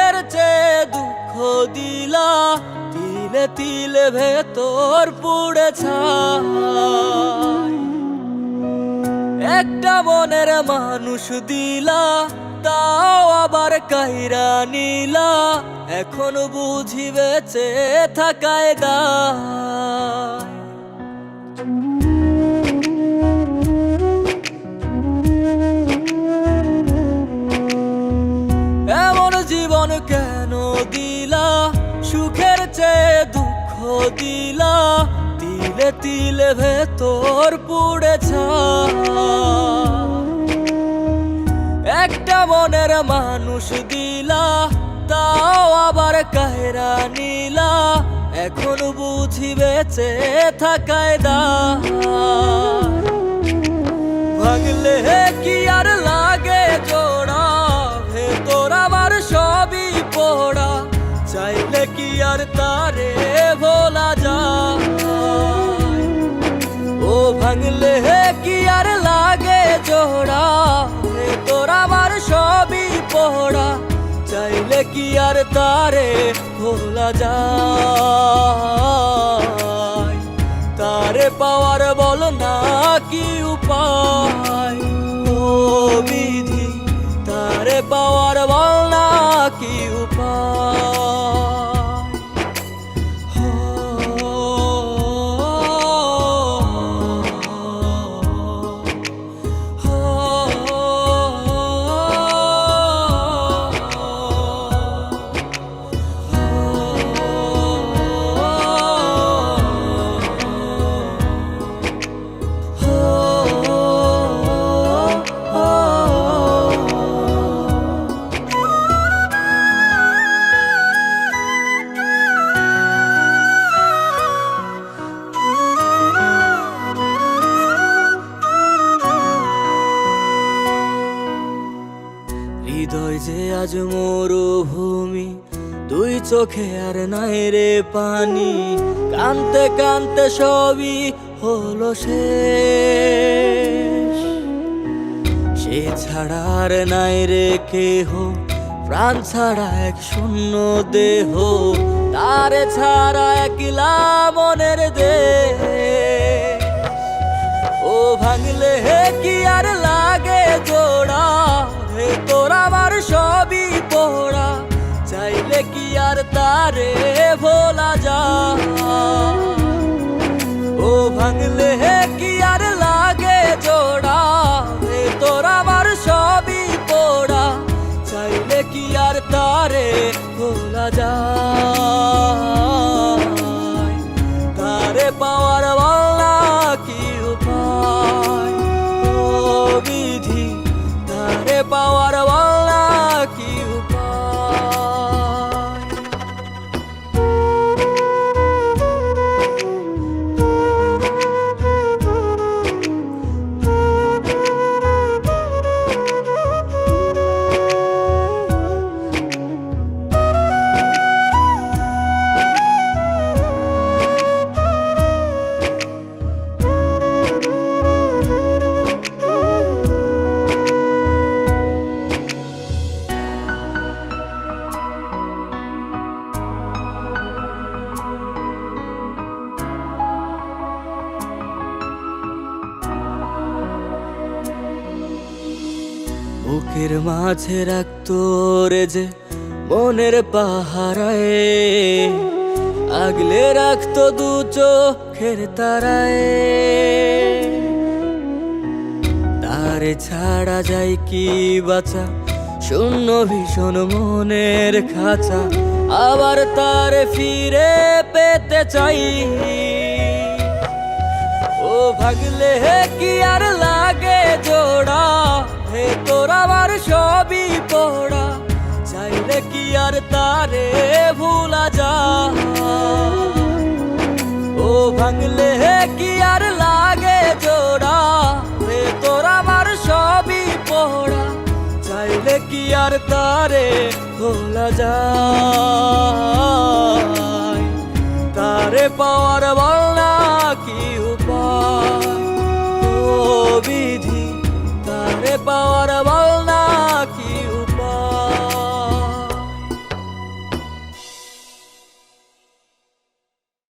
সুখের চেয়ে দুঃখ দিলা, তিলে তিলে ভেতর পুড়ে ছাই। একটা মনের মানুষ দিলা, তাও আবার কাইরা নিলা, এখন বুঝি বেঁচে থাকায় দায়। এমন জীবন কেন দিলা, সুখের চেয়ে দুঃখ দিলা, তিলে তিলে ভেতর পুড়ে ছাই। একটা মনের মানুষ দিলা, তাও আবার কাহেরা নিলা, এখন বুঝি বেঁচে থাকায় দায়। ভাঙলে কি আর লাগে জোড়া, ভেতর আমার সবই পোড়া, চাইলে কি আর তারে ভোলা যায়। ও ভাঙলে কি আর লাগে জোড়া, ভেতর আমার সবই পোড়া, চাইলে কি আর তারে ভোলা যায়। তারে পাওয়ার বল না কি উপায়, ও বিধি তারে পাওয়ার বল না কি উপায়। হৃদয় যে আজ মরুভূমি, দুই চোখে আর নাই রে পানি, কানতে কানতে সবই হলো শেষ। সে ছাড়া আর নাই রে কেহ, প্রাণ ছাড়া এক শূন্য দেহ, তারে ছাড়া একলা মনের দেহ। ও ভাঙলে কি আর লাগে জোড়া, ভেতর আমার সবই পোড়া, চাইলে কি আর তারে ভোলা যায়। ও ভাঙলে কি আর লাগে জোড়া, ভেতর আমার সবই পোড়া, চাইলে কি আর তারে ভোলা যায়। তারে পাওয়ার বলা কি উপায়, ও বিধি তারে পাওয়ার বলা কি উপায়। বুকের মাঝে রাখতো রে যে মনের পাহারায়, আগলে রাখতো দু চোখের তারায়। তারে ছাড়া যায় কি বাঁচা, শূন্য ভীষণ মনের খাঁচা, আবার তারে ফিরে পেতে চাই। ও ভাগলে কি আর লাগে জোড়া, ভেতর আমার সবই পোড়া, চাইলে কি আর তারে ভোলা যায়। ও ভাঙলে কি আর লাগে জোড়া, ভেতর আমার সবই পোড়া, চাইলে কি আর তারে ভোলা যায়। তারে পাওয়ার বল না কি উপায়, ও বিধি তারে পাওয়ার